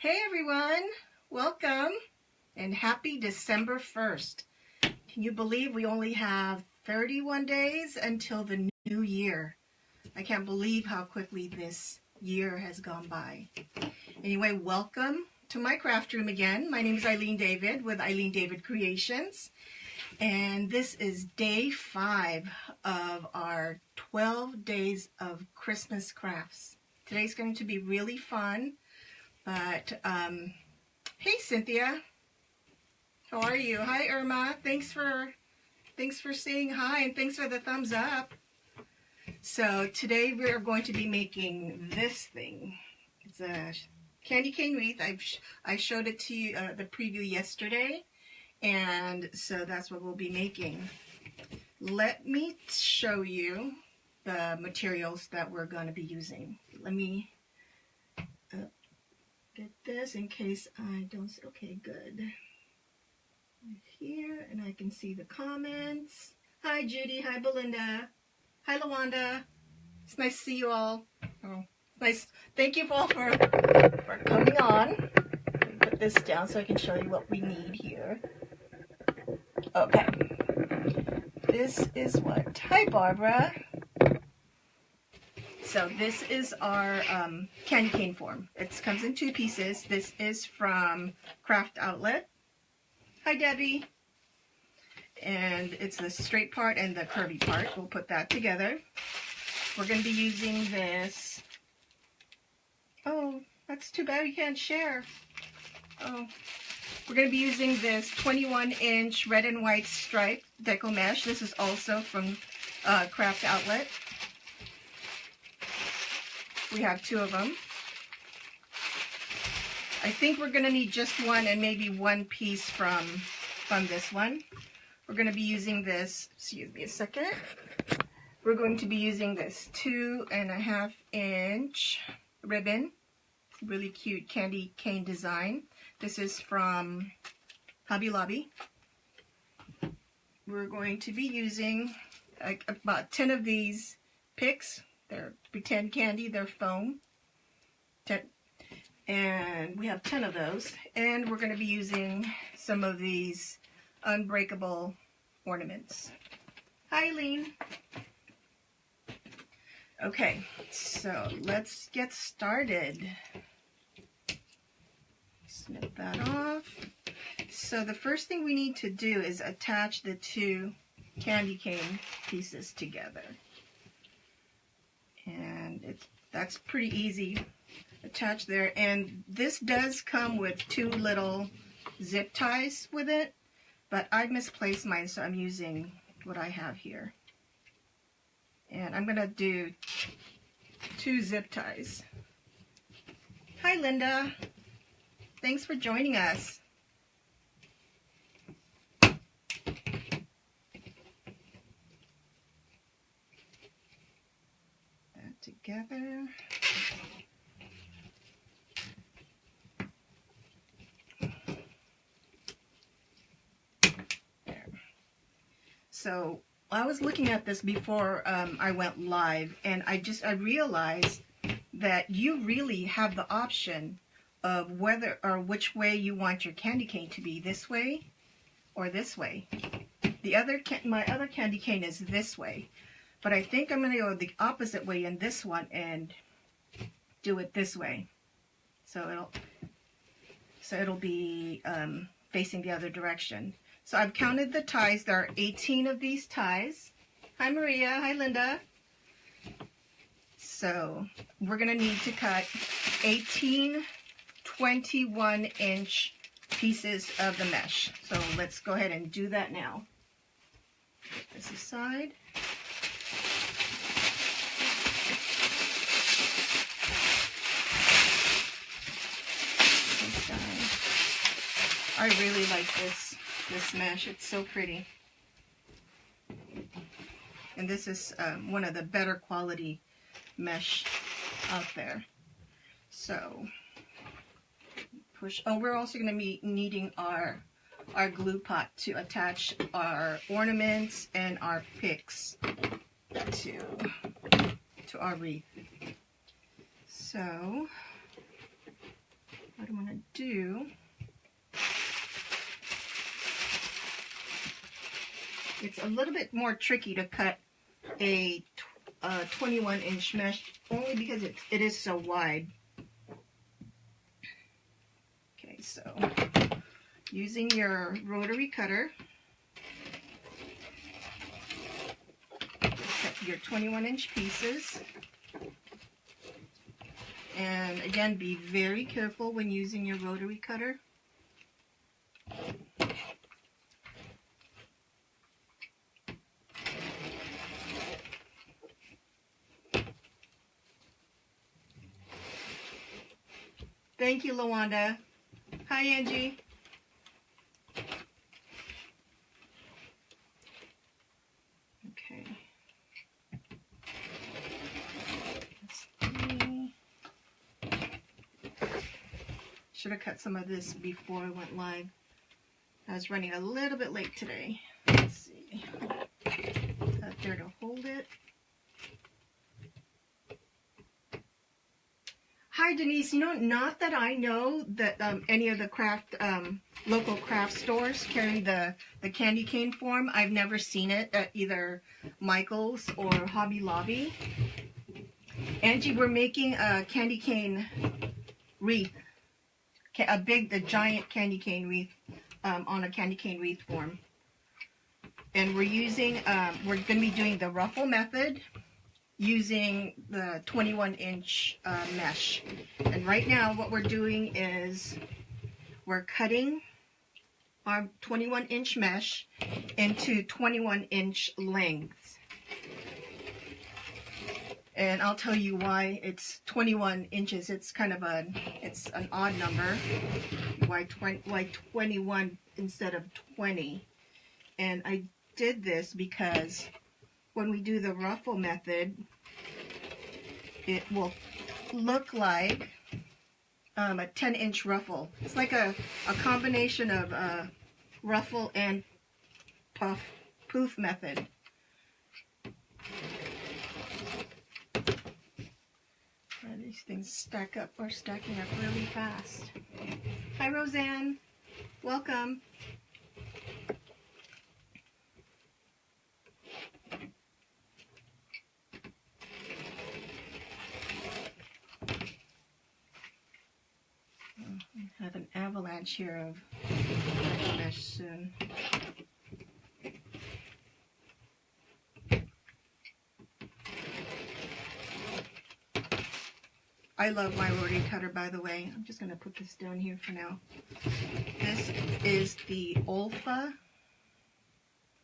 Hey everyone, welcome and happy December 1st. Can you believe we only have 31 days until the new year? I can't believe how quickly this year has gone by. Anyway, welcome to my craft room again. My name is Eileen David with Eileen David Creations. And this is day 5 of our 12 days of Christmas crafts. Today's going to be really fun. But, hey Cynthia, how are you? Hi Irma, thanks for saying hi and thanks for the thumbs up. So today we're going to be making this thing. It's a candy cane wreath. I showed it to you, the preview yesterday, and so that's what we'll be making. Let me show you the materials that we're going to be using. Let me get this in case I don't see. Okay, good. Right here, and I can see the comments. Hi Judy, hi Belinda, hi Lawanda. It's nice to see you all. Oh, nice. Thank you all for coming on. Let me put this down so I can show you what we need here. Okay. This is what? Hi Barbara. So this is our candy cane form. It comes in 2 pieces. This is from Craft Outlet. Hi Debbie. And it's the straight part and the curvy part. We'll put that together. We're going to be using this. Oh, that's too bad we can't share. Oh, we're going to be using this 21-inch red and white stripe deco mesh. This is also from Craft Outlet. We have 2 of them. I think we're going to need just one and maybe one piece from this one. We're going to be using this, excuse me a second. We're going to be using this 2.5-inch ribbon. Really cute candy cane design. This is from Hobby Lobby. We're going to be using about 10 of these picks. They're pretend candy, they're foam. And we have 10 of those. And we're going to be using some of these unbreakable ornaments. Hi, Eileen. Okay, so let's get started. Snip that off. So the first thing we need to do is attach the 2 candy cane pieces together. And that's pretty easy. Attach there, and this does come with 2 little zip ties with it, but I misplaced mine, so I'm using what I have here. And I'm gonna do 2 zip ties. Hi Linda, thanks for joining us. Together. There. So I was looking at this before I went live, and I realized that you really have the option of whether or which way you want your candy cane to be, this way or this way. My other candy cane is this way. But I think I'm going to go the opposite way in this one and do it this way. So it'll be facing the other direction. So I've counted the ties. There are 18 of these ties. Hi Maria. Hi Linda. So we're going to need to cut 18 21-inch pieces of the mesh. So let's go ahead and do that now. Put this aside. I really like this mesh. It's so pretty. And this is one of the better quality mesh out there. So push. Oh, we're also going to be needing our glue pot to attach our ornaments and our picks to our wreath. So what I'm going to do, it's a little bit more tricky to cut a 21-inch mesh, only because it is so wide. Okay, so using your rotary cutter, cut your 21-inch pieces. And again, be very careful when using your rotary cutter. Thank you, Lawanda. Hi, Angie. Okay. Should have cut some of this before I went live. I was running a little bit late today. Let's see. Up there to hold it. Hi, Denise. You know, not that I know that any of the local craft stores carry the candy cane form. I've never seen it at either Michael's or Hobby Lobby. Angie, we're making a candy cane wreath. The giant candy cane wreath on a candy cane wreath form. And we're using, we're going to be doing the ruffle method using the 21-inch mesh. And right now what we're doing is we're cutting our 21-inch mesh into 21-inch lengths. And I'll tell you why it's 21 inches. It's kind of it's an odd number. Why 21 instead of 20? And I did this because when we do the ruffle method, it will look like a 10-inch ruffle. It's like a combination of ruffle and poof method. These things stacking up really fast. Hi, Roseanne. Welcome. We have an avalanche here of mesh soon. I love my rotary cutter, by the way. I'm just going to put this down here for now. This is the Olfa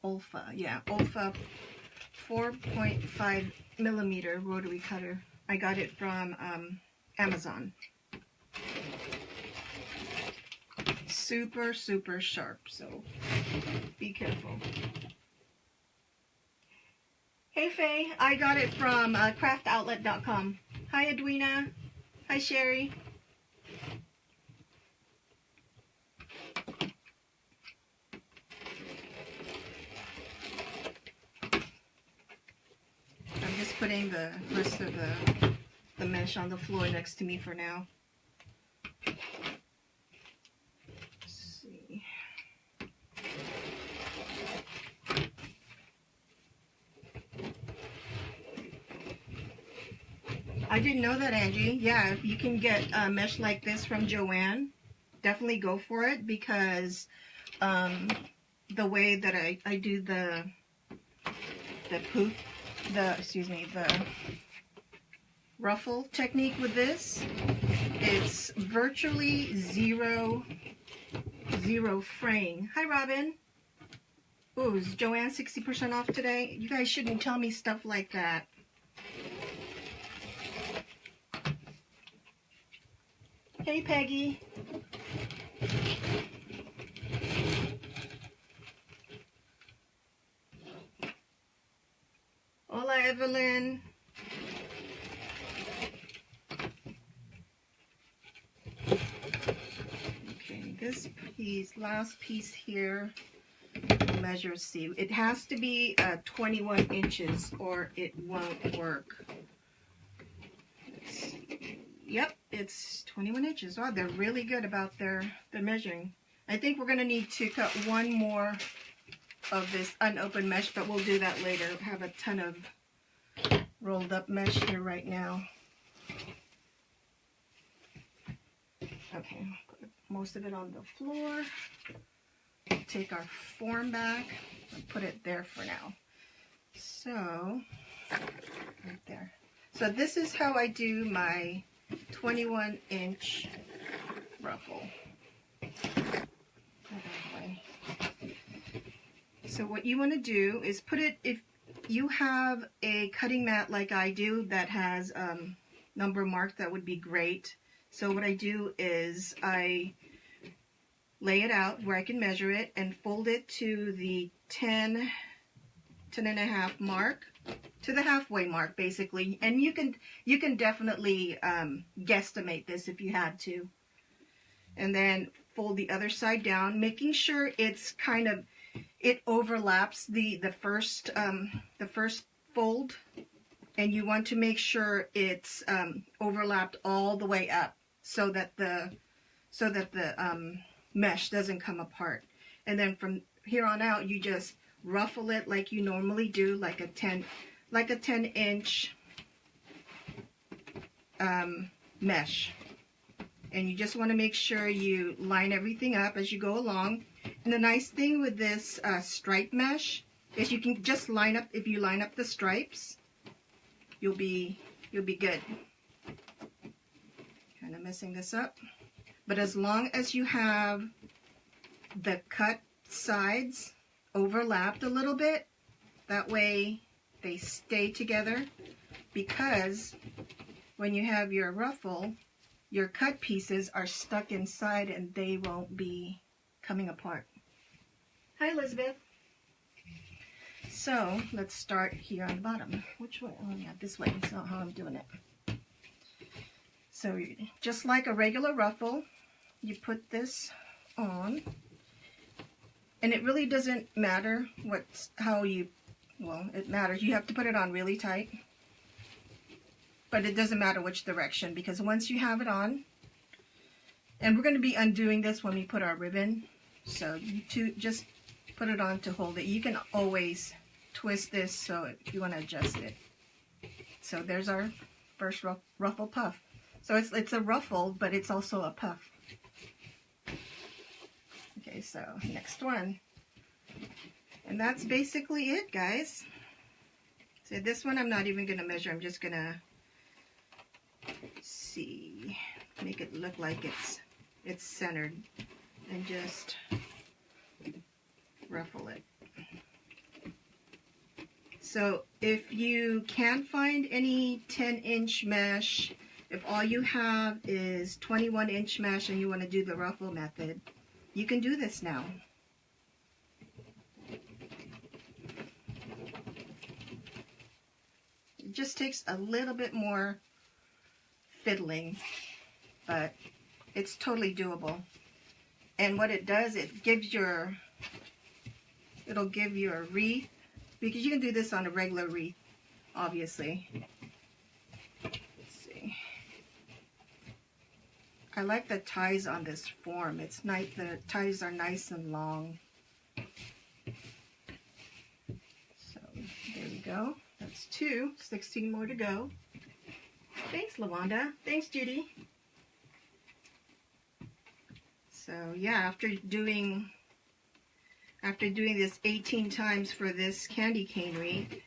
4.5 millimeter rotary cutter. I got it from Amazon. Super, super sharp, so be careful. Hey, Faye. I got it from craftoutlet.com. Hi, Edwina. Hi, Sherry. I'm just putting the rest of the mesh on the floor next to me for now. Let's see. I didn't know that, Angie. Yeah, if you can get a mesh like this from Joann, definitely go for it, because the way that I do the ruffle technique with this, it's virtually zero fraying. Hi, Robin. Ooh, is Joann 60% off today? You guys shouldn't tell me stuff like that. Hey, Peggy. Hola, Evelyn. Okay, this piece, last piece here, measure C. It has to be 21 inches or it won't work. Let's see. Yep, it's 21 inches. Wow, they're really good about their measuring. I think we're going to need to cut one more of this unopened mesh, but we'll do that later. I have a ton of rolled up mesh here right now. Okay, put most of it on the floor. Take our form back and put it there for now. So, right there. So this is how I do my 21-inch ruffle. So what you want to do is put it, if you have a cutting mat like I do that has number marked, that would be great. So what I do is I lay it out where I can measure it and fold it to the 10 and a half mark, to the halfway mark basically. And you can definitely guesstimate this if you had to. And then fold the other side down, making sure it's kind of, it overlaps the first fold, and you want to make sure it's overlapped all the way up so that the mesh doesn't come apart. And then from here on out, you just ruffle it like you normally do, like a 10-inch mesh. And you just want to make sure you line everything up as you go along. And the nice thing with this stripe mesh is you can just line up, if you line up the stripes, you'll be good. Kind of messing this up. But as long as you have the cut sides overlapped a little bit, that way they stay together, because when you have your ruffle, your cut pieces are stuck inside and they won't be coming apart. Hi, Elizabeth. So let's start here on the bottom. Which way? Oh yeah, this way. That's not how I'm doing it. So just like a regular ruffle, you put this on, and it really doesn't matter well, it matters. You have to put it on really tight. But it doesn't matter which direction, because once you have it on, and we're going to be undoing this when we put our ribbon, so you just put it on to hold it. You can always twist this so if you want to adjust it. So there's our first ruffle puff. So it's a ruffle, but it's also a puff. Okay, so next one. And that's basically it, guys. So this one I'm not even going to measure. I'm just going to make it look like it's centered, and just ruffle it. So if you can't find any 10-inch mesh, if all you have is 21-inch mesh and you want to do the ruffle method, you can do this now. It just takes a little bit more fiddling, but it's totally doable. And what it does, it'll give you a wreath, because you can do this on a regular wreath, obviously. Let's see. I like the ties on this form. It's nice. The ties are nice and long. So there we go. That's 2. 16 more to go. Thanks, Lawanda. Thanks, Judy. So yeah, after doing this 18 times for this candy cane wreath,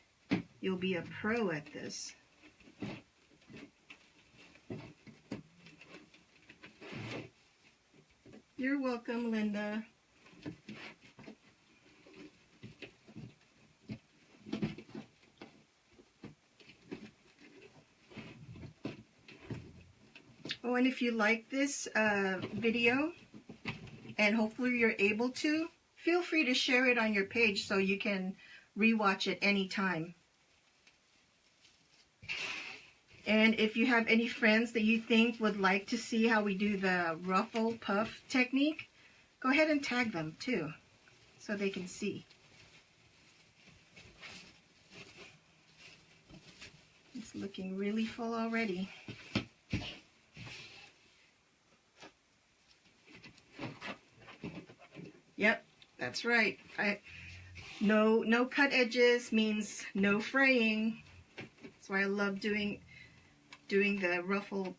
you'll be a pro at this. You're welcome, Linda. Oh, and if you like this video, and hopefully you're able to, feel free to share it on your page so you can rewatch it anytime. And if you have any friends that you think would like to see how we do the ruffle puff technique, go ahead and tag them too, so they can see. It's looking really full already. Yep, that's right. No cut edges means no fraying. That's why I love doing the ruffle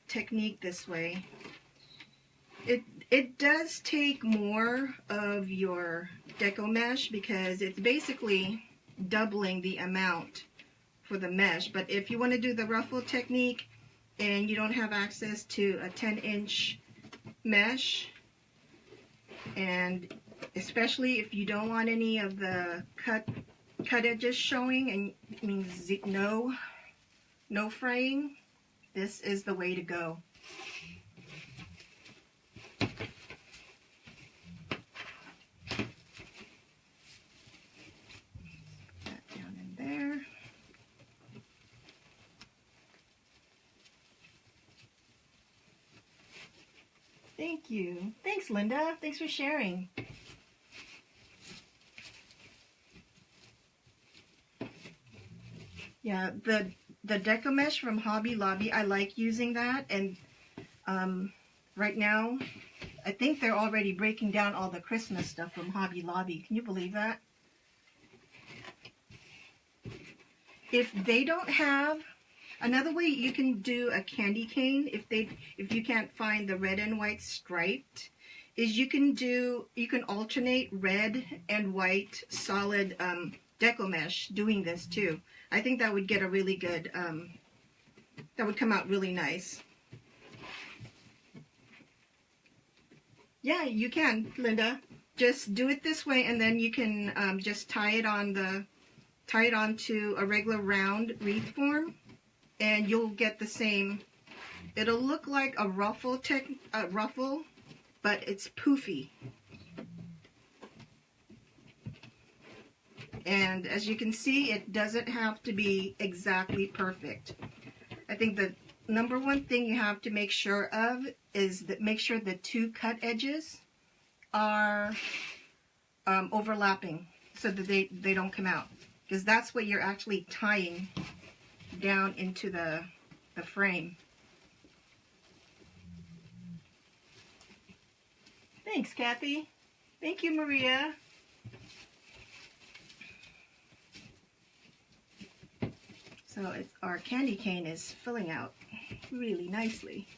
technique this way. It does take more of your deco mesh because it's basically doubling the amount for the mesh. But if you want to do the ruffle technique and you don't have access to a 10-inch mesh, and especially if you don't want any of the cut edges showing, and it means no fraying, this is the way to go. Thank you. Thanks, Linda. Thanks for sharing. Yeah, the deco mesh from Hobby Lobby, I like using that. And right now, I think they're already breaking down all the Christmas stuff from Hobby Lobby. Can you believe that? If they don't have... Another way you can do a candy cane, if you can't find the red and white striped, is you can alternate red and white solid deco mesh doing this too. I think that would get a really good, that would come out really nice. Yeah, you can, Linda. Just do it this way, and then you can just tie it onto a regular round wreath form. And you'll get the same. It'll look like a ruffle, but it's poofy. And as you can see, it doesn't have to be exactly perfect. I think the number one thing you have to make sure of is that make sure the two cut edges are overlapping so that they don't come out, because that's what you're actually tying down into the frame. Thanks, Kathy. Thank you, Maria. So our candy cane is filling out really nicely.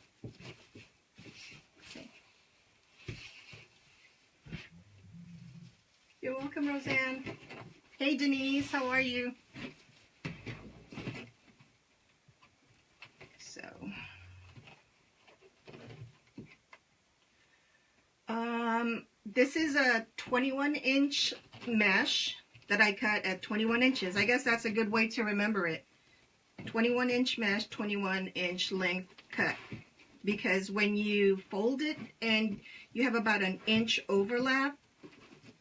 Okay. You're welcome, Roseanne. Hey, Denise, how are you? This is a 21-inch mesh that I cut at 21 inches. I guess that's a good way to remember it. 21-inch mesh, 21-inch length cut. Because when you fold it and you have about an inch overlap,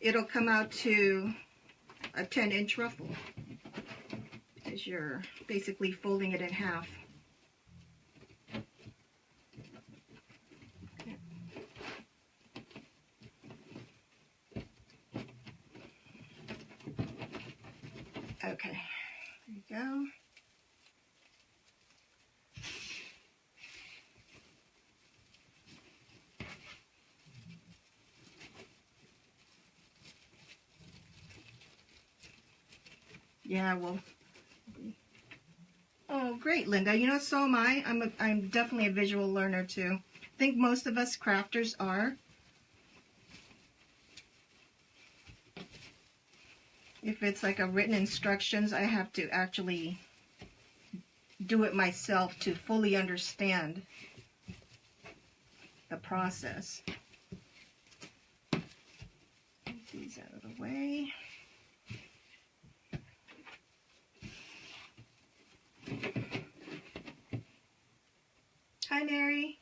it'll come out to a 10-inch ruffle. Because you're basically folding it in half. Okay, there you go. Yeah, well, oh, great, Linda. You know, so am I. I'm definitely a visual learner too. I think most of us crafters are. If it's like a written instructions, I have to actually do it myself to fully understand the process. Get these out of the way. Hi, Mary.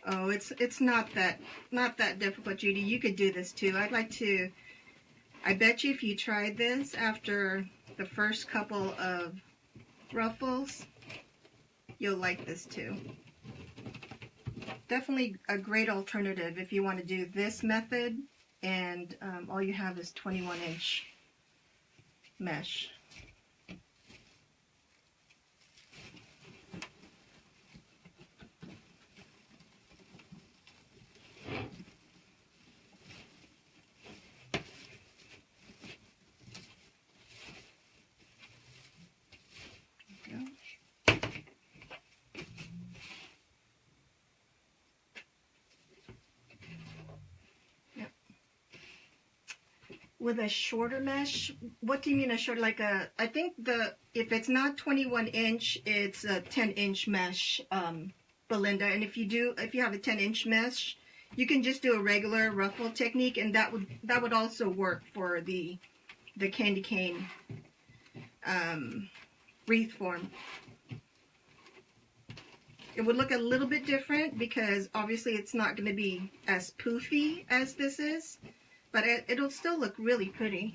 Oh, it's not that difficult, Judy. You could do this too. I bet you if you tried this after the first couple of ruffles, you'll like this too. Definitely a great alternative if you want to do this method and all you have is 21-inch mesh. With a shorter mesh, what do you mean a short? Like a, I think if it's not 21-inch, it's a 10-inch mesh, Belinda. And if you have a 10-inch mesh, you can just do a regular ruffle technique, and that would also work for the candy cane wreath form. It would look a little bit different because obviously it's not going to be as poofy as this is. But it'll still look really pretty.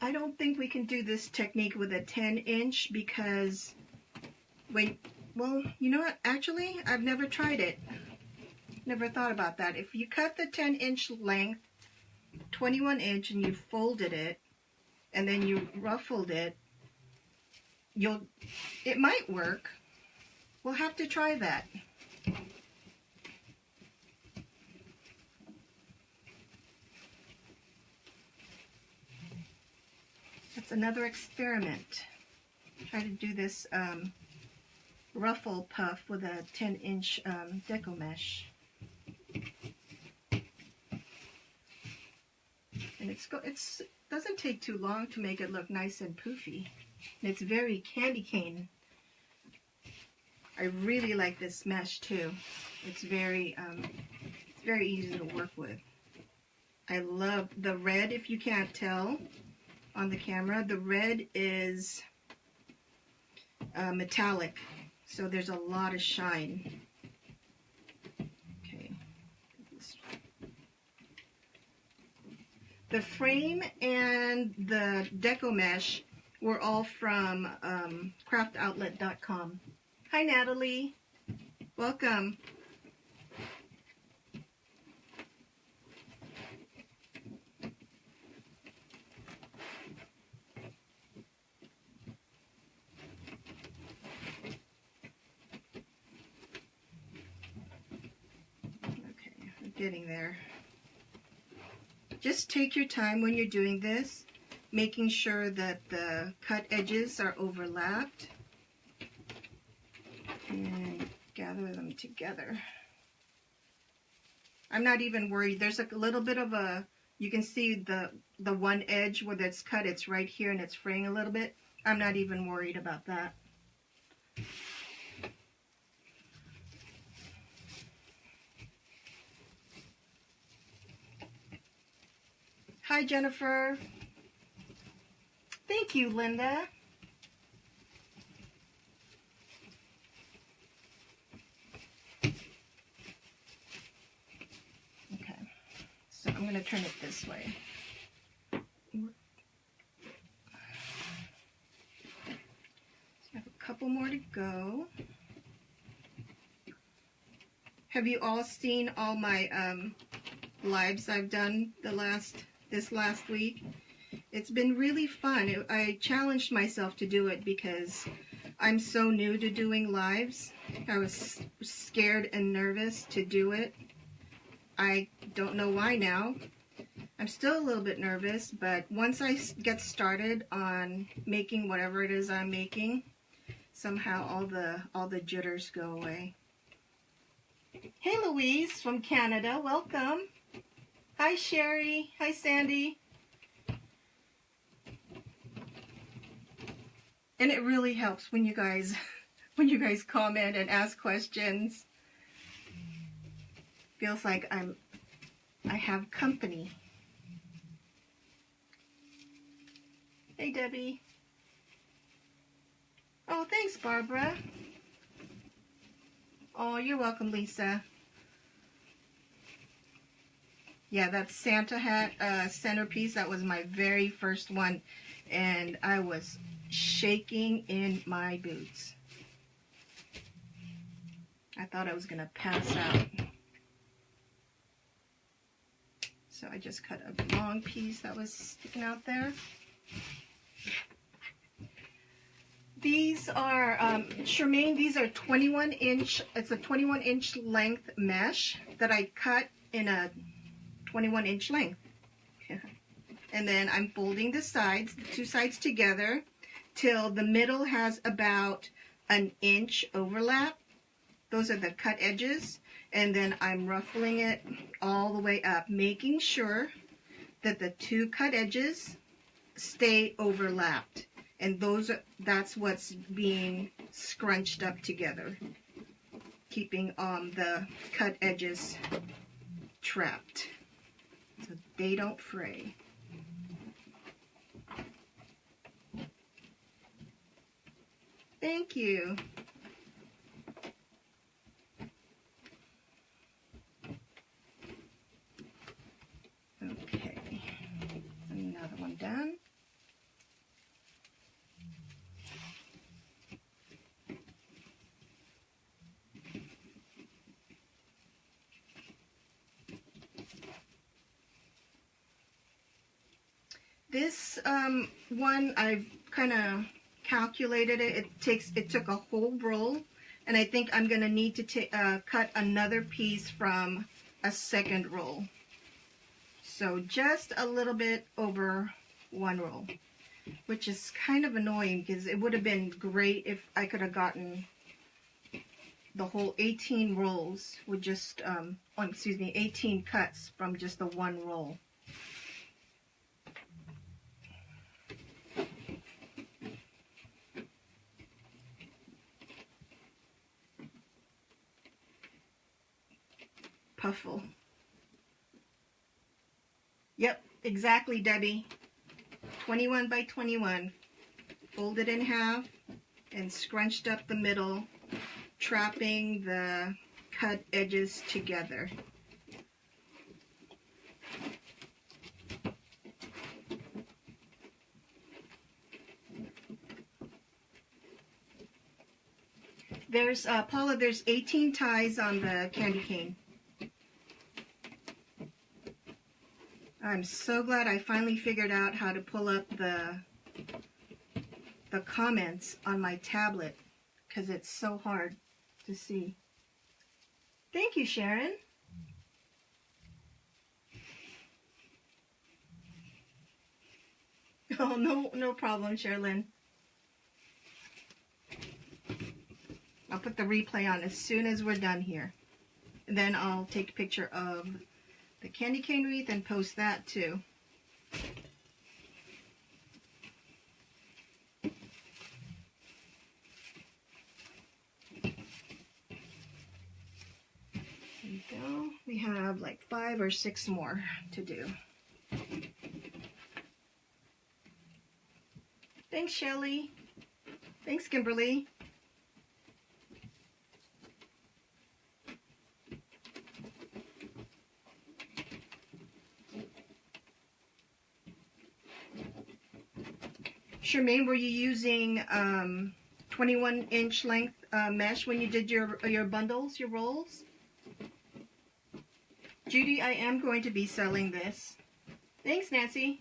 I don't think we can do this technique with a 10-inch because, well, you know what? Actually, I've never tried it. Never thought about that. If you cut the 10-inch length, 21-inch, and you folded it, and then you ruffled it, it might work. We'll have to try that. That's another experiment. Try to do this ruffle puff with a 10-inch deco mesh. And it doesn't take too long to make it look nice and poofy. And it's very candy cane. I really like this mesh too. It's very easy to work with. I love the red, if you can't tell on the camera. The red is metallic, so there's a lot of shine. Okay. The frame and the deco mesh were all from craftoutlet.com. Hi, Natalie. Welcome. Getting there. Just take your time when you're doing this, making sure that the cut edges are overlapped, and gather them together. I'm not even worried. There's like a little bit of you can see the one edge where that's cut, it's right here and it's fraying a little bit. I'm not even worried about that. Hi, Jennifer. Thank you, Linda. Okay, so I'm going to turn it this way. So I have a couple more to go. Have you all seen all my lives I've done this last week? It's been really fun. I challenged myself to do it because I'm so new to doing lives. I was scared and nervous to do it. I don't know why now. I'm still a little bit nervous, but once I get started on making whatever it is I'm making, somehow all the jitters go away. Hey, Louise from Canada, welcome. Hi, Sherry. Hi, Sandy. And it really helps when you guys comment and ask questions. Feels like I have company. Hey, Debbie. Oh, thanks, Barbara. Oh, you're welcome, Lisa. Yeah, that Santa hat centerpiece, that was my very first one, and I was shaking in my boots. I thought I was going to pass out. So I just cut a long piece that was sticking out there. These are, Charmaine, these are 21 inch, it's a 21 inch length mesh that I cut in a 21 inch length. And then I'm folding the sides, the two sides together till the middle has about an inch overlap. Those are the cut edges. And then I'm ruffling it all the way up, making sure that the two cut edges stay overlapped. And that's what's being scrunched up together, keeping the cut edges trapped so they don't fray. Thank you. Okay, another one done. This one, I've kind of calculated it. It took a whole roll, and I think I'm going to need to cut another piece from a second roll. So just a little bit over one roll, which is kind of annoying because it would have been great if I could have gotten the whole 18 rolls with just, 18 cuts from just the one roll. Puffle. Yep, exactly, Debbie. 21 by 21. Folded in half and scrunched up the middle, trapping the cut edges together. There's, Paula, there's 18 ties on the candy cane. I'm so glad I finally figured out how to pull up the comments on my tablet because it's so hard to see. Thank you, Sharon. Oh, no problem, Sherilyn. I'll put the replay on as soon as we're done here. And then I'll take a picture of the candy cane wreath and post that too. There we go. We have like 5 or 6 more to do. Thanks, Shelly. Thanks, Kimberly. Charmaine, were you using 21 inch length mesh when you did your bundles, your rolls? Judy, I am going to be selling this. Thanks, Nancy.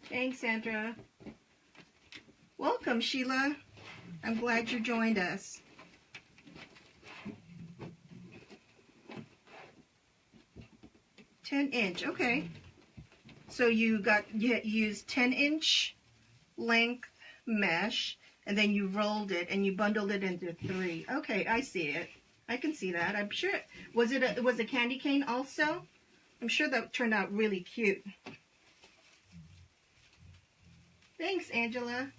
Thanks, Sandra. Welcome, Sheila. I'm glad you joined us. $10" okay. So you used 10-inch length mesh, and then you rolled it and you bundled it into 3. Okay, I see it. I can see that. I'm sure. Was it a candy cane also? I'm sure that turned out really cute. Thanks, Angela.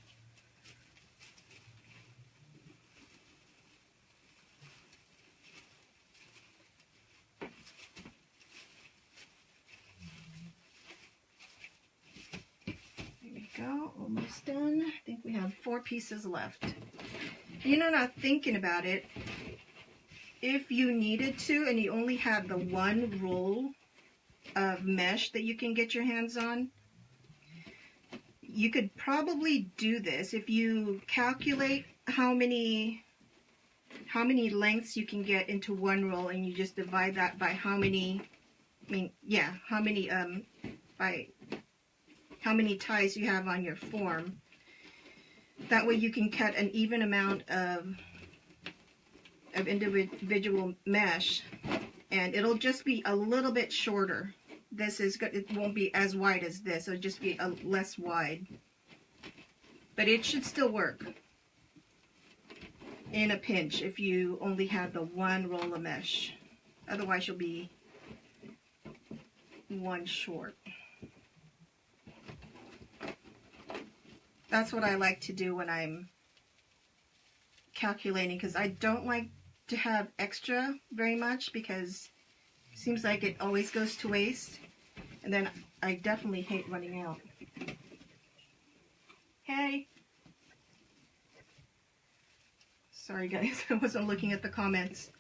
Go, almost done. I think we have 4 pieces left. You know, not thinking about it, if you needed to and you only had the one roll of mesh that you can get your hands on, you could probably do this. If you calculate how many lengths you can get into one roll, and you just divide that by how many, by how many ties you have on your form. That way you can cut an even amount of individual mesh, and it'll just be a little bit shorter. This is good. It won't be as wide as this. It'll just be less wide, but it should still work in a pinch if you only have the one roll of mesh. Otherwise you'll be one short. That's what I like to do when I'm calculating, because I don't like to have extra very much, because it seems like it always goes to waste, and then I definitely hate running out. Hey! Sorry guys, I wasn't looking at the comments.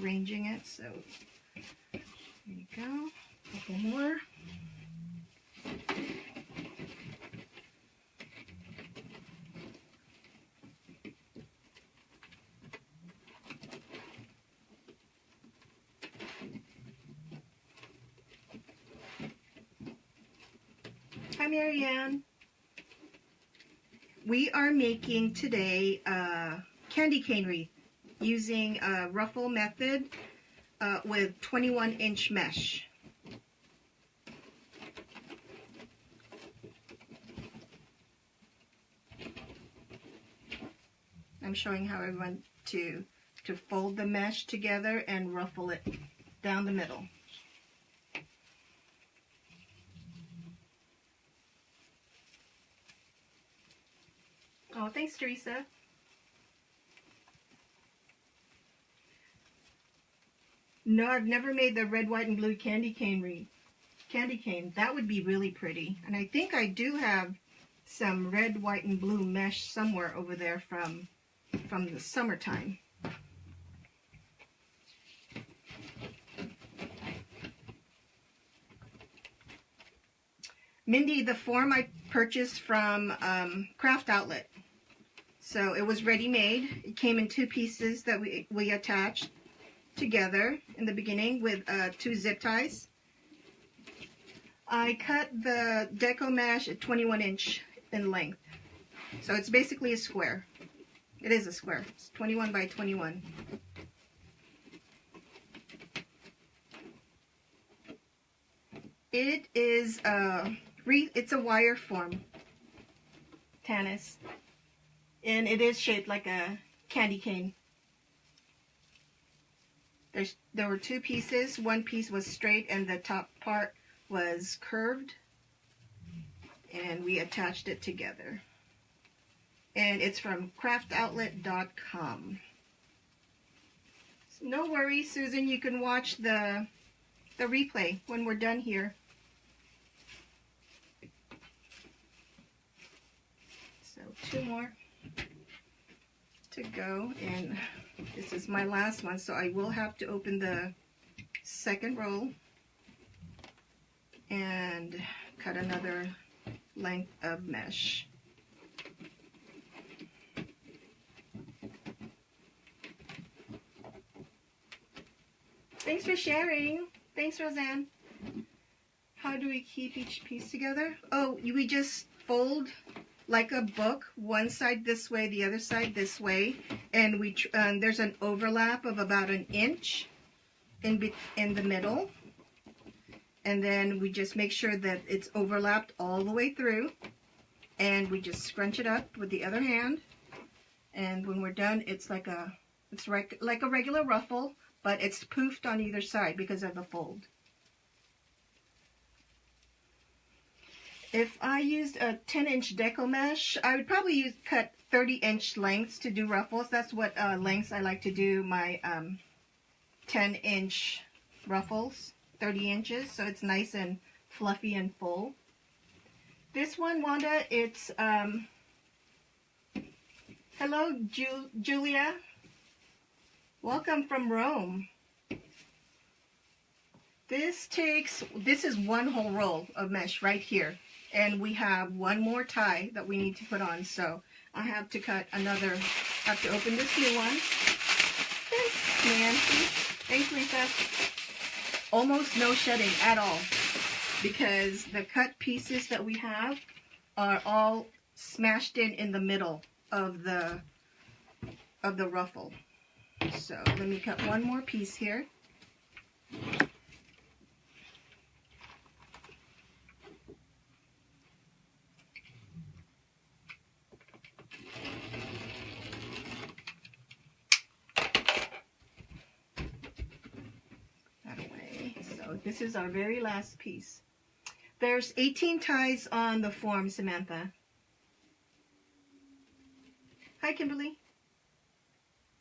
Arranging it, so there you go. A couple more. Hi Marianne. We are making today a candy cane wreath using a ruffle method with 21-inch mesh. I'm showing how I want to fold the mesh together and ruffle it down the middle. Oh, thanks, Teresa. No, I've never made the red, white, and blue candy cane wreath. Candy cane, that would be really pretty. And I think I do have some red, white, and blue mesh somewhere over there from the summertime. Mindy, the form I purchased from Craft Outlet. So it was ready-made. It came in 2 pieces that we attached together in the beginning with 2 zip ties. I cut the deco mesh at 21-inch in length. So it's basically a square. It is a square. It's 21 by 21. It is it's a wire form, Tanis, and it is shaped like a candy cane. There were 2 pieces. One piece was straight and the top part was curved, and we attached it together. And it's from craftoutlet.com. So no worries, Susan, you can watch the replay when we're done here. So 2 more to go, and this is my last one, so I will have to open the second roll and cut another length of mesh. Thanks for sharing. Thanks, Roseanne. How do we keep each piece together? Oh, we just fold like a book, one side this way, the other side this way, and there's an overlap of about 1 inch in the middle, and then we just make sure that it's overlapped all the way through, and we just scrunch it up with the other hand, and when we're done, it's like a regular ruffle, but it's poofed on either side because of the fold. If I used a 10-inch deco mesh, I would probably cut 30-inch lengths to do ruffles. That's what lengths I like to do my 10-inch ruffles, 30 inches, so it's nice and fluffy and full. This one, Wanda, it's Hello, Julia. Welcome from Rome. This is one whole roll of mesh right here. And we have one more tie that we need to put on. So I have to cut another, have to open this new one. Thanks, Nancy. Thanks, Lisa. Almost no shedding at all, because the cut pieces that we have are all smashed in the middle of the ruffle. So let me cut one more piece here. That away. So this is our very last piece. There's 18 ties on the form, Samantha. Hi, Kimberly.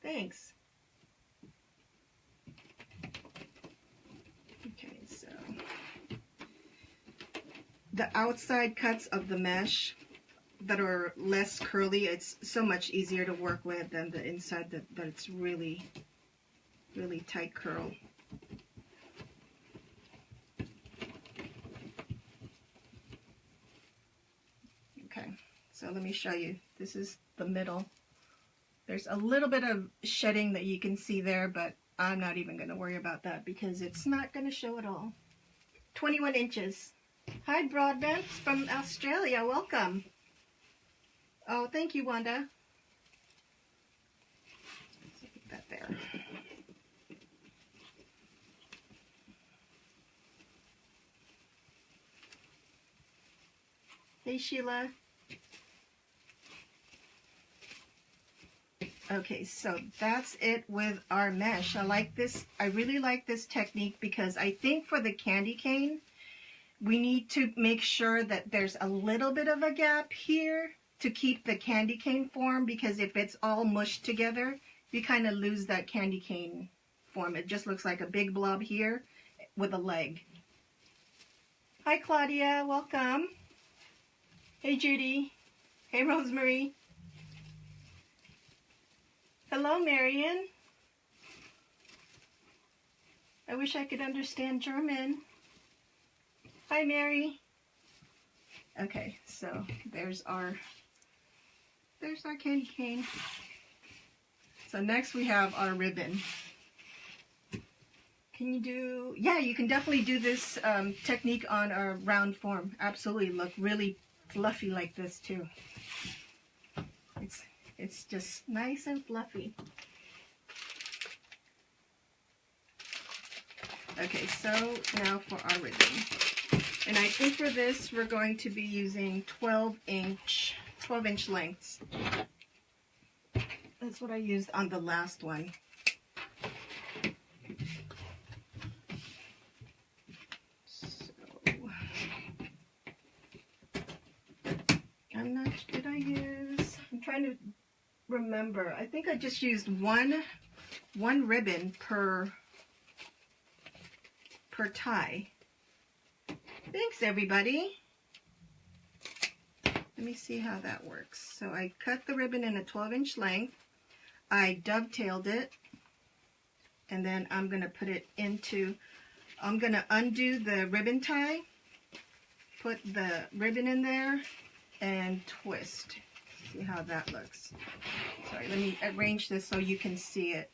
Thanks. Okay, so the outside cuts of the mesh that are less curly, it's so much easier to work with than the inside that it's really, really tight curl. Okay, so let me show you. This is the middle. There's a little bit of shedding that you can see there, but I'm not even going to worry about that because it's not going to show at all. 21 inches. Hi, Broadbent from Australia. Welcome. Oh, thank you, Wanda. Let's put that there. Hey, Sheila. Okay, so that's it with our mesh. I like this. I really like this technique because I think for the candy cane, we need to make sure that there's a little bit of a gap here to keep the candy cane form, because if it's all mushed together, you kind of lose that candy cane form. It just looks like a big blob here with a leg. Hi, Claudia. Welcome. Hey, Judy. Hey, Rosemary. Hello, Marion. I wish I could understand German. Hi, Mary. Okay, so there's our candy cane. So next we have our ribbon. Can you do, yeah, you can definitely do this technique on a round form. Absolutely, look really fluffy like this too. It's just nice and fluffy. Okay, so now for our ribbon. And I think for this, we're going to be using 12-inch lengths. That's what I used on the last one. So, I'm trying to remember. I think I just used one ribbon per tie. Thanks, everybody. Let me see how that works. So I cut the ribbon in a 12-inch length. I dovetailed it, and then I'm going to put it into, I'm going to undo the ribbon tie, put the ribbon in there, and twist. See how that looks. Sorry, let me arrange this so you can see it.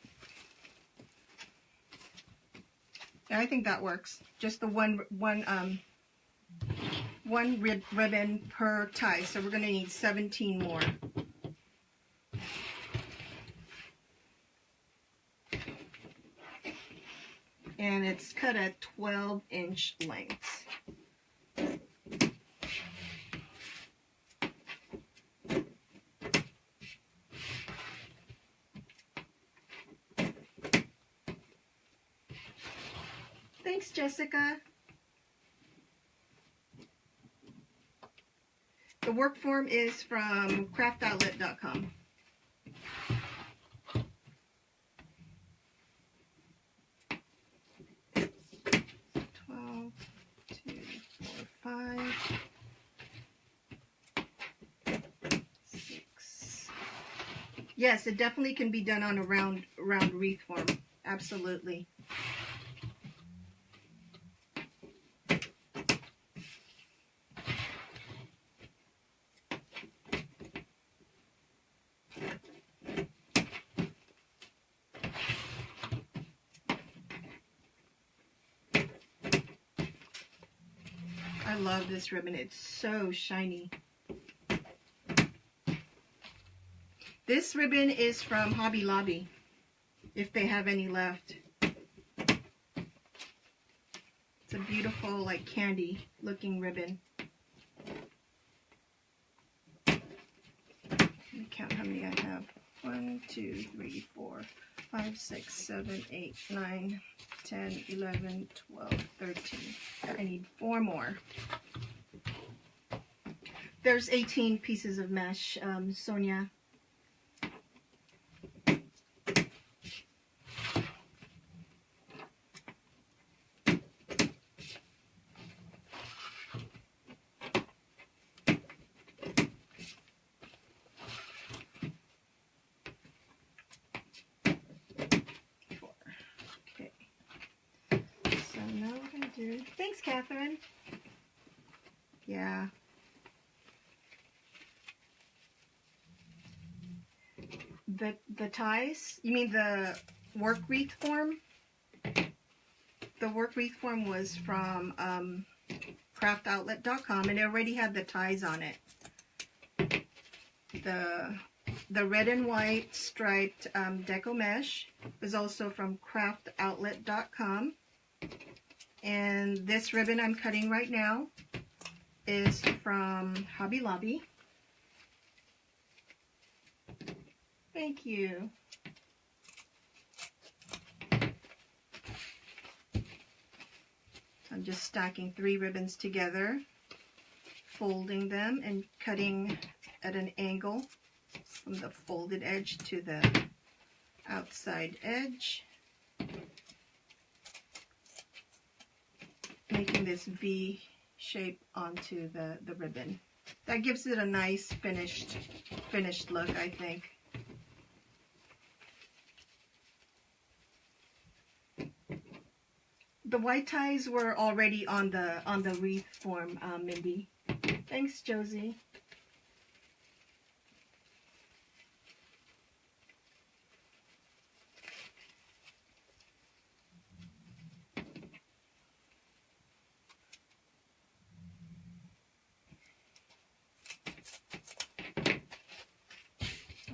And I think that works. Just the one ribbon per tie. So we're going to need 17 more. And it's cut at 12-inch lengths. Thanks, Jessica. The work form is from craftoutlet.com. Five, 6, Yes, it definitely can be done on a round wreath form. Absolutely. I love this ribbon. It's so shiny. This ribbon is from Hobby Lobby, if they have any left. It's a beautiful, like, candy looking ribbon. Let me count how many I have. 1, 2, 3, 4, 5, 6, 7, 8, 9, 10, 11, 12, 13. I need 4 more. There's 18 pieces of mesh, Sonia. Thanks, Catherine. Yeah. The ties? You mean the work wreath form? The work wreath form was from craftoutlet.com, and it already had the ties on it. The red and white striped deco mesh was also from craftoutlet.com. And this ribbon I'm cutting right now is from Hobby Lobby. Thank you. I'm just stacking 3 ribbons together, folding them and cutting at an angle from the folded edge to the outside edge, making this V shape onto the ribbon. That gives it a nice finished look, I think. The white ties were already on the wreath form, Mindy. Thanks, Josie.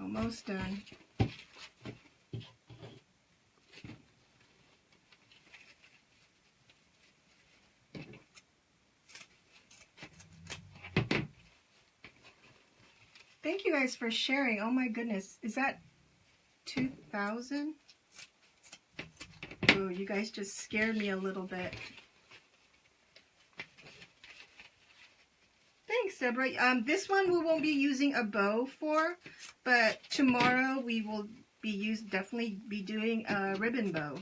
Almost done. Thank you guys for sharing. Oh my goodness. Is that 2,000? Oh, you guys just scared me a little bit. Thanks, Deborah. This one we won't be using a bow for, but tomorrow we will be definitely be doing a ribbon bow.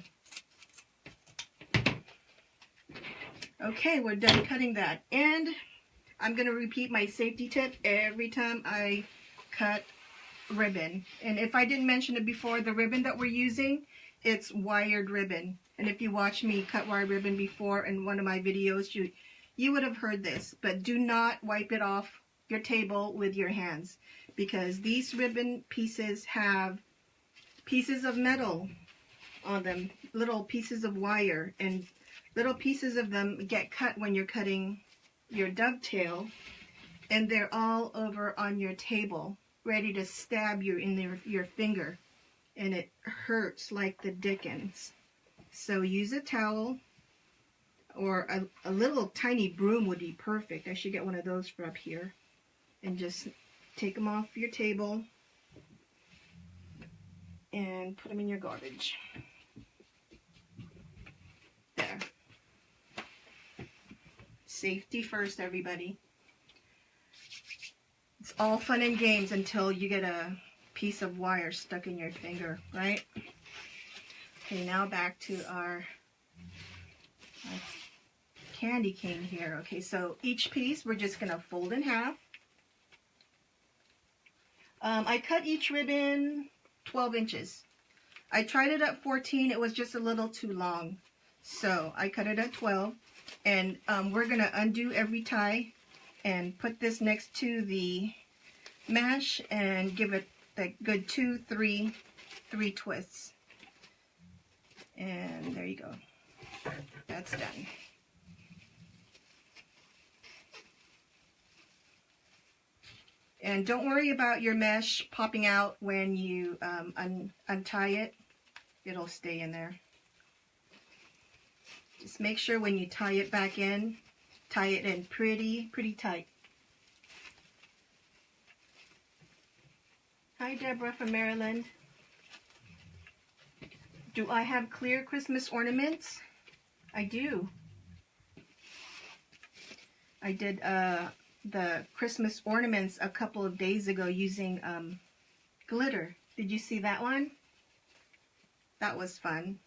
Okay, we're done cutting that. And I'm going to repeat my safety tip every time I cut ribbon. And if I didn't mention it before, the ribbon that we're using, it's wired ribbon. And if you watch me cut wire ribbon before in one of my videos, you would have heard this. But do not wipe it off your table with your hands, because these ribbon pieces have pieces of metal on them, little pieces of wire, and little pieces of them get cut when you're cutting your dovetail, and they're all over on your table, ready to stab you in your finger, and it hurts like the dickens. So use a towel, or a little tiny broom would be perfect. I should get one of those for up here, and just take them off your table and put them in your garbage. There. Safety first, everybody. It's all fun and games until you get a piece of wire stuck in your finger, right? Okay, now back to our candy cane here. Okay, so each piece we're just going to fold in half. I cut each ribbon 12 inches. I tried it at 14. It was just a little too long. So I cut it at 12. And we're going to undo every tie and put this next to the mesh and give it the good 2, 3 twists. And there you go. That's done. And don't worry about your mesh popping out when you untie it. It'll stay in there. Just make sure when you tie it back in, tie it in pretty tight. Hi, Deborah from Maryland. Do I have clear Christmas ornaments? I do. I did the Christmas ornaments a couple of days ago using glitter. Did you see that one? That was fun.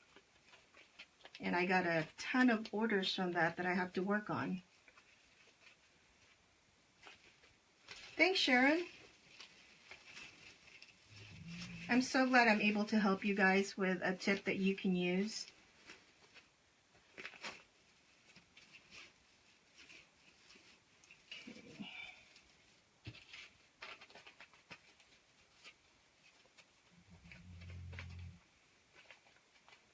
And I got a ton of orders from that I have to work on. Thanks, Sharon. I'm so glad I'm able to help you guys with a tip that you can use. Okay.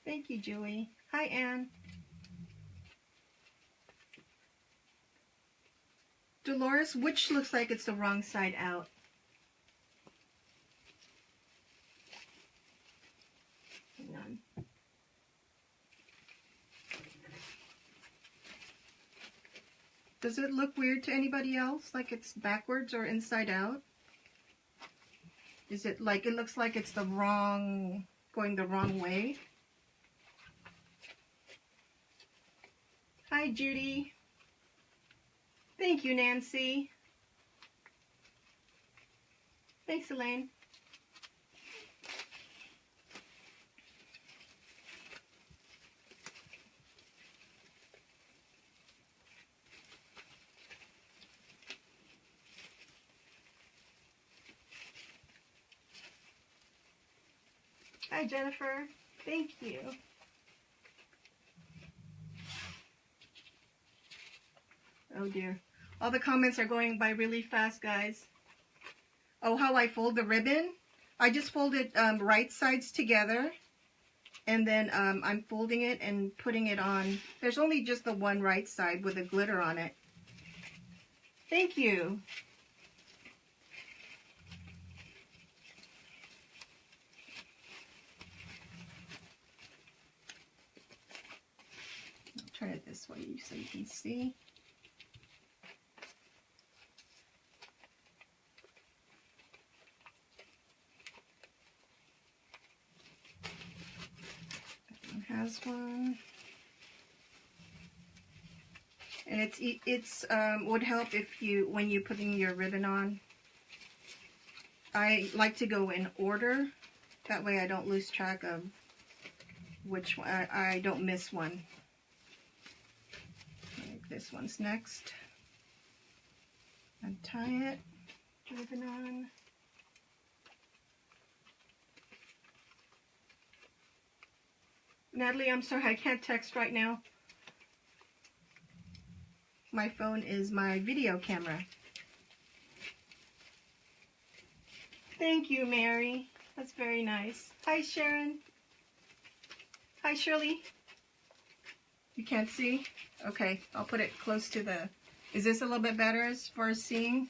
Thank you, Julie. Hi, Anne. Dolores, which looks like it's the wrong side out? Hang on. Does it look weird to anybody else? Like it's backwards or inside out? Is it like, it looks like it's the wrong, going the wrong way? Hi, Judy. Thank you, Nancy. Thanks, Elaine. Hi, Jennifer. Thank you. Oh dear. All the comments are going by really fast, guys. Oh, how I fold the ribbon? I just fold it right sides together. And then I'm folding it and putting it on. There's only just the one right side with the glitter on it. Thank you. I'll turn it this way so you can see. Has one, and it's would help if you, when you're putting your ribbon on, I like to go in order, that way I don't lose track of which one, I don't miss one. Like this one's next. Untie it, ribbon on. Natalie, I'm sorry, I can't text right now. My phone is my video camera. Thank you, Mary. That's very nice. Hi, Sharon. Hi, Shirley. You can't see? Okay, I'll put it close to the... Is this a little bit better as far as seeing?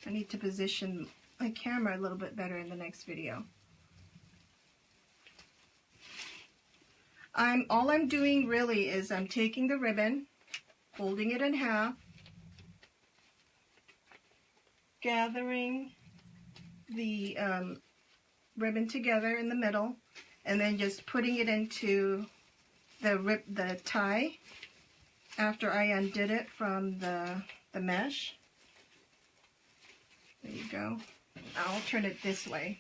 I need to position my camera a little bit better in the next video. All I'm doing really is I'm taking the ribbon, folding it in half, gathering the ribbon together in the middle, and then just putting it into the tie after I undid it from the mesh. There you go. I'll turn it this way.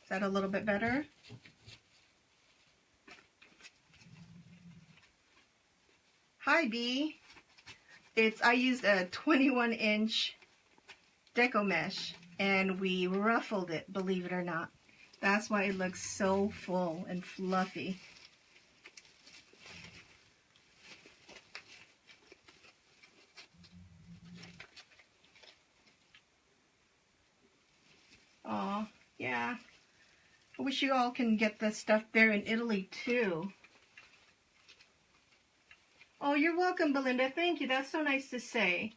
Is that a little bit better? Hi, Bee. I used a 21-inch deco mesh and we ruffled it, believe it or not. That's why it looks so full and fluffy. Oh, yeah. I wish you all can get this stuff there in Italy too. Oh, you're welcome, Belinda. Thank you. That's so nice to say.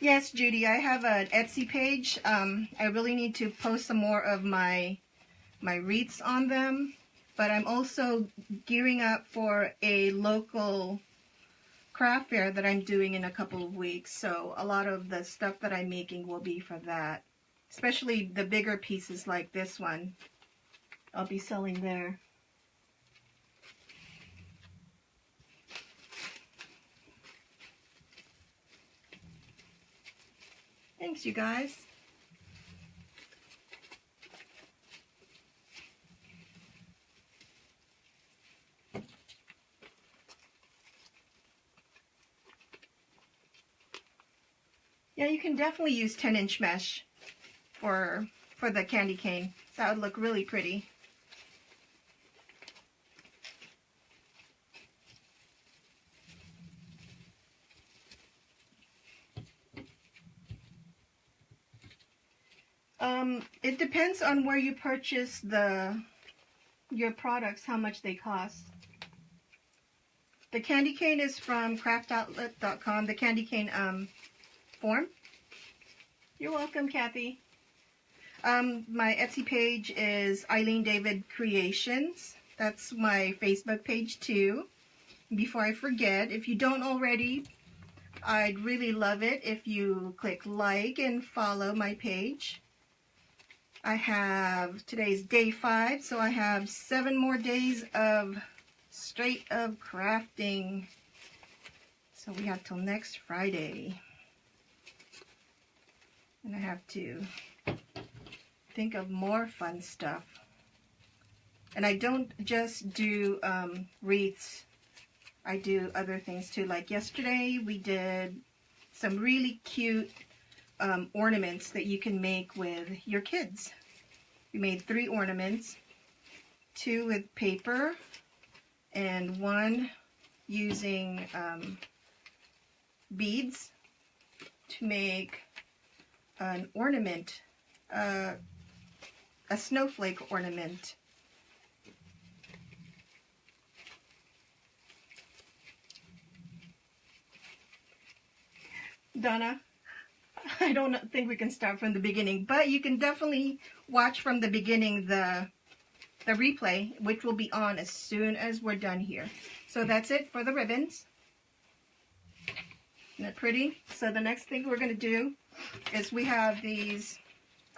Yes, Judy, I have an Etsy page. I really need to post some more of my wreaths on them, but I'm also gearing up for a local craft fair that I'm doing in a couple of weeks, so a lot of the stuff that I'm making will be for that, especially the bigger pieces like this one. I'll be selling there. Thanks, you guys. Yeah, you can definitely use 10-inch mesh for the candy cane. That would look really pretty. It depends on where you purchase your products, how much they cost. The candy cane is from craftoutlet.com, the candy cane form. You're welcome, Kathy. My Etsy page is Eileen David Creations. That's my Facebook page too. Before I forget, if you don't already, I'd really love it if you click like and follow my page. Today's day 5, so I have 7 more days of straight up crafting. So we have till next Friday. And I have to think of more fun stuff. And I don't just do wreaths. I do other things too. Like yesterday we did some really cute ornaments that you can make with your kids. We made 3 ornaments, 2 with paper and 1 using beads to make an ornament, a snowflake ornament. Donna, I don't think we can start from the beginning, but you can definitely watch from the beginning the replay, which will be on as soon as we're done here. So that's it for the ribbons. Isn't that pretty? So the next thing we're going to do is we have these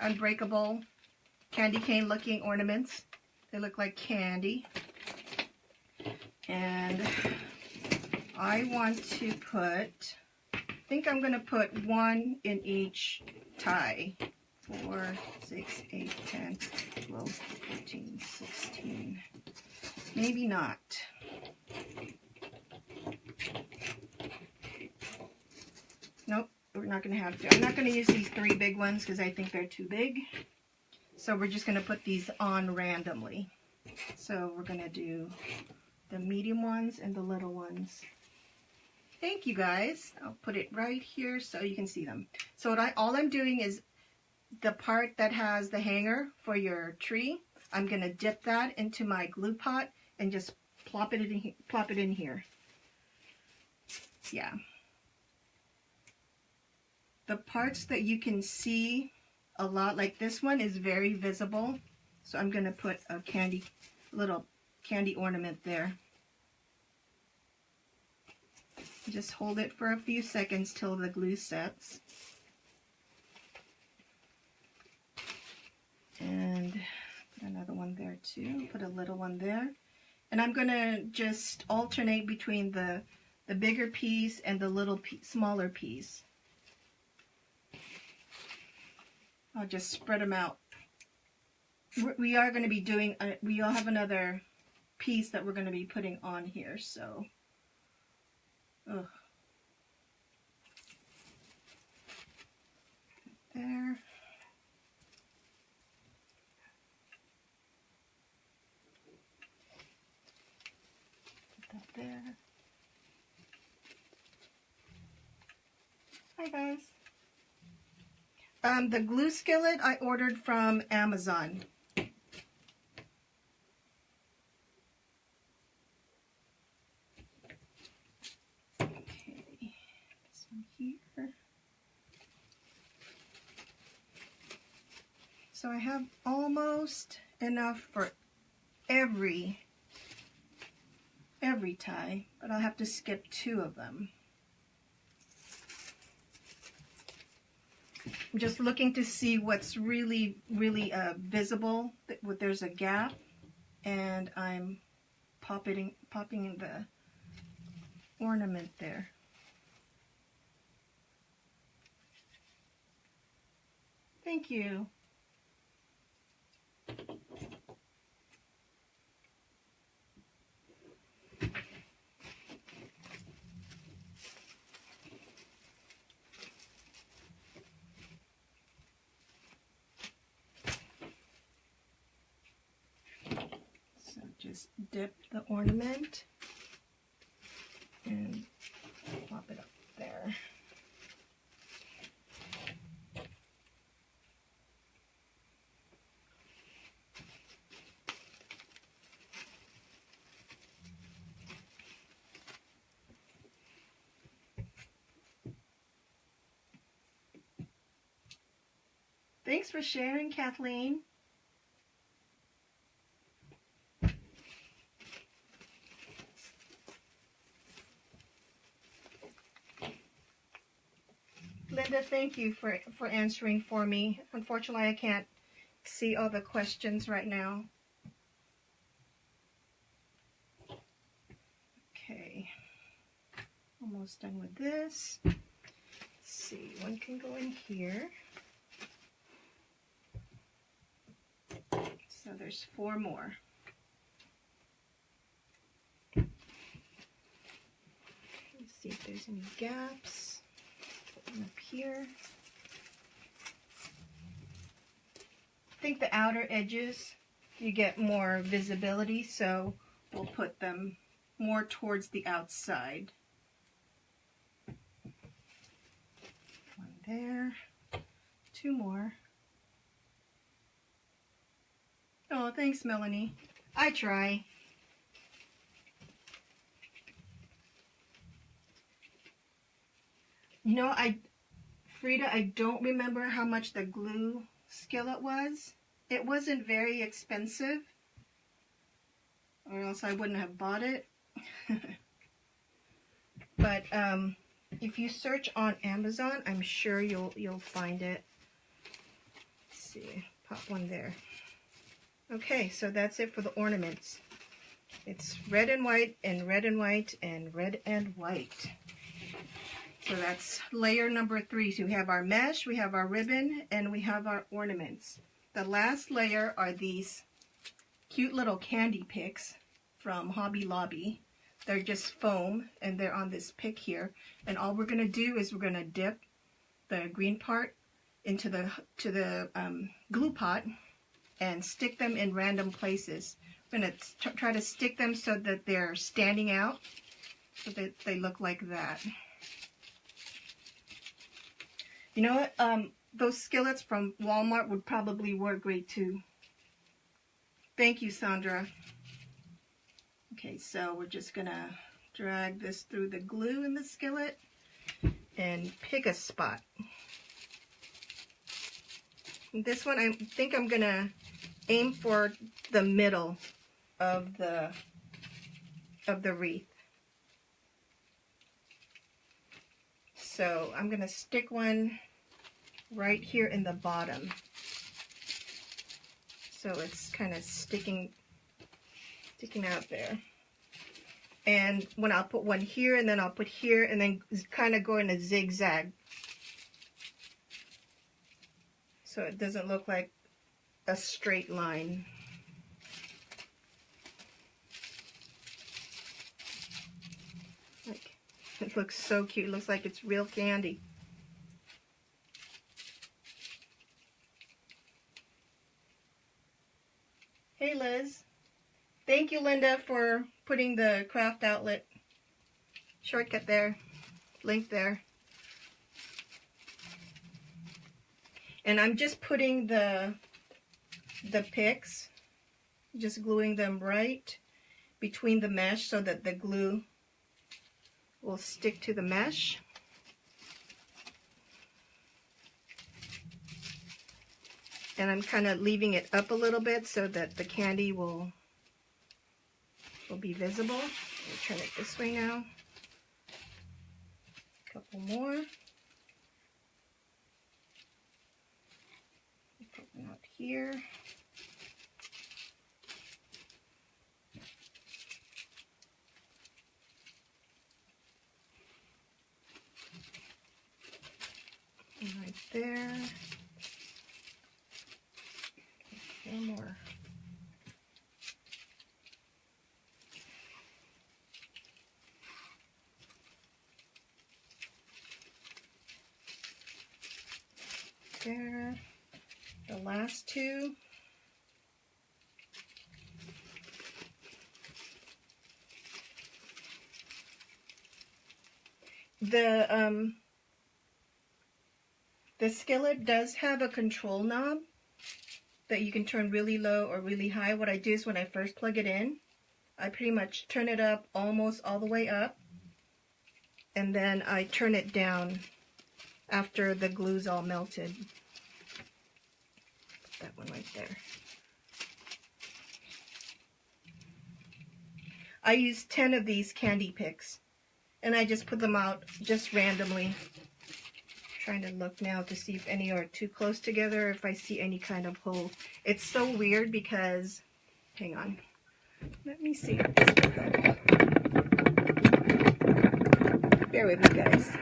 unbreakable candy cane looking ornaments. They look like candy. And I want to put, I think I'm going to put 1 in each tie. 4, 6, 8, 10, 12, 14, 16. Maybe not. Nope, we're not going to have to. I'm not going to use these 3 big ones because I think they're too big. So we're just going to put these on randomly. So we're going to do the medium ones and the little ones. Thank you guys. I'll put it right here so you can see them. So all I'm doing is the part that has the hanger for your tree. I'm going to dip that into my glue pot and just plop it in here. Yeah. The parts that you can see a lot, like this one, is very visible. So I'm going to put a little candy ornament there. Just hold it for a few seconds till the glue sets. And put another one there too. Put a little one there. And I'm going to just alternate between the bigger piece and the little smaller piece. I'll just spread them out. we are going to be doing, we all have another piece that we're going to be putting on here, so. Ugh. There. Put that there. Hi guys. The glue skillet I ordered from Amazon. Okay, this one here. So I have almost enough for every tie, but I'll have to skip 2 of them. I'm just looking to see what's really visible. There's a gap, and I'm popping in the ornament there. Thank you. So just dip the ornament and pop it up there. Thanks for sharing, Kathleen. Linda, thank you for answering for me. Unfortunately, I can't see all the questions right now. Okay, almost done with this. Let's see, one can go in here. So there's 4 more. Let's see if there's any gaps. Put them up here. I think the outer edges, you get more visibility, so we'll put them more towards the outside. One there, 2 more. Oh, thanks, Melanie. I try. You know, Frida, I don't remember how much the glue skillet was. It wasn't very expensive, or else I wouldn't have bought it. But if you search on Amazon, I'm sure you'll find it. Let's see, pop one there. Okay, so that's it for the ornaments. It's red and white and red and white and red and white. So that's layer number 3. So we have our mesh, we have our ribbon, and we have our ornaments. The last layer are these cute little candy picks from Hobby Lobby. They're just foam, and they're on this pick here. And all we're going to do is we're going to dip the green part into the glue pot and stick them in random places. I'm going to try to stick them so that they're standing out, so that they look like that. You know what? Those skillets from Walmart would probably work great too. Thank you, Sandra. Okay, so we're just going to drag this through the glue in the skillet and pick a spot. This one, I think I'm going to aim for the middle of the wreath. So I'm going to stick one right here in the bottom. So it's kind of sticking out there. And when I'll put one here, and then I'll put here, and then kind of go in a zigzag. So it doesn't look like a straight line. Like, it looks so cute. It looks like it's real candy. Hey Liz. Thank you, Linda, for putting the craft outlet shortcut there, link there. And I'm just putting the picks, just gluing them right between the mesh so that the glue will stick to the mesh. And I'm kind of leaving it up a little bit so that the candy will be visible. Let me turn it this way now. A couple more. Put one out here. And right there. One more. There. The last two. The skillet does have a control knob that you can turn really low or really high. What I do is when I first plug it in, I pretty much turn it up almost all the way up, and then I turn it down after the glue's all melted. Put that one right there. I use 10 of these candy picks, and I just put them out just randomly. Trying to look now to see if any are too close together, if I see any kind of hole. It's so weird because, hang on, let me see if this will help. Bear with me, guys.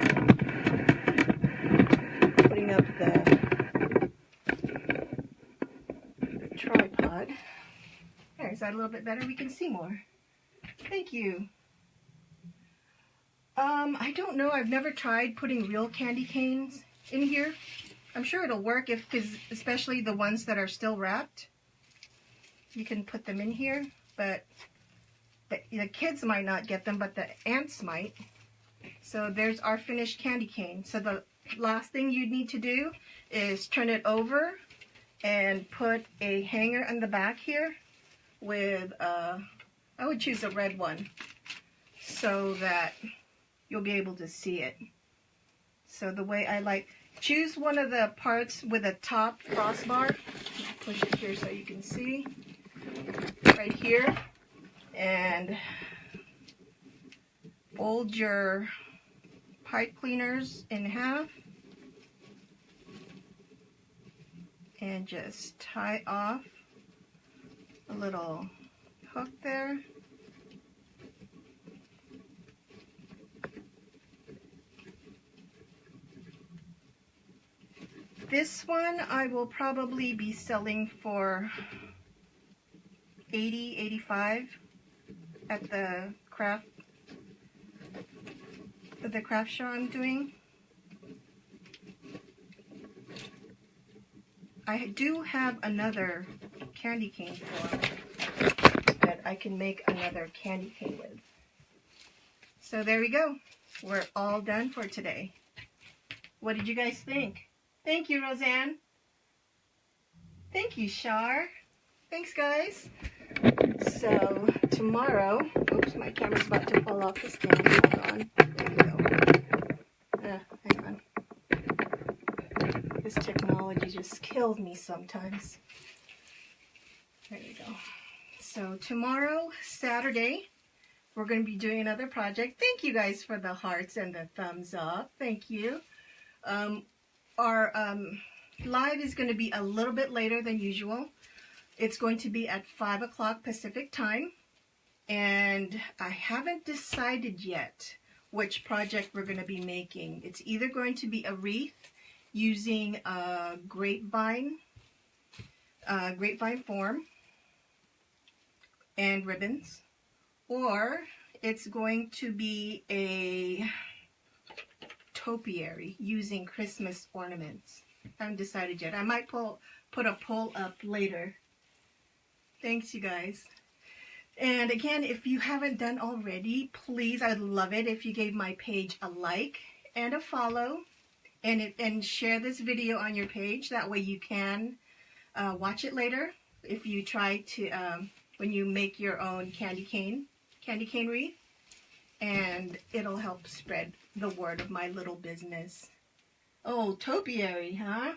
Putting up the tripod. There, is that a little bit better? We can see more. Thank you. I don't know. I've never tried putting real candy canes in here. I'm sure it'll work, because especially the ones that are still wrapped. You can put them in here, but the kids might not get them, but the ants might. So there's our finished candy cane. So the last thing you need to do is turn it over and put a hanger on the back here with, I would choose a red one so that you'll be able to see it. So the way I like, choose one of the parts with a top crossbar. Push it here so you can see. Right here. And fold your pipe cleaners in half. And just tie off a little hook there. This one I will probably be selling for $80, $85 at the craft show I'm doing. I do have another candy cane form that I can make another candy cane with. So there we go. We're all done for today. What did you guys think? Thank you, Roseanne. Thank you, Shar. Thanks, guys. So tomorrow, oops, my camera's about to fall off the stand. Hold on. There we go. Hang on. This technology just kills me sometimes. There we go. So tomorrow, Saturday, we're going to be doing another project. Thank you guys for the hearts and the thumbs up. Thank you. Our live is going to be a little bit later than usual. It's going to be at 5 o'clock Pacific time. And I haven't decided yet which project we're going to be making. It's either going to be a wreath using a grapevine grapevine form and ribbons, or it's going to be a topiary using Christmas ornaments. I haven't decided yet. I might put a poll up later. Thanks, you guys. And again, if you haven't done already, please, I'd love it if you gave my page a like and a follow, and share this video on your page. That way you can watch it later if you try to, when you make your own candy cane wreath, and it'll help spread the word of my little business. Oh, topiary, huh?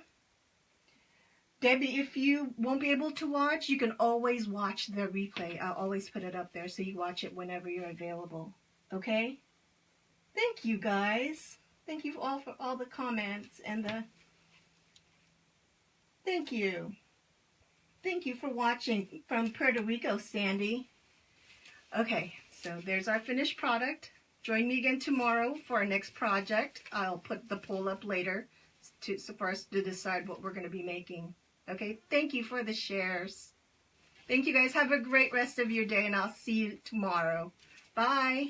Debbie, if you won't be able to watch, you can always watch the replay. I'll always put it up there so you watch it whenever you're available. Okay? Thank you, guys. Thank you all for all the comments and the... Thank you. Thank you for watching from Puerto Rico, Sandy. Okay, so there's our finished product. Join me again tomorrow for our next project. I'll put the poll up later for us to decide what we're going to be making. Okay, thank you for the shares. Thank you guys. Have a great rest of your day, and I'll see you tomorrow. Bye.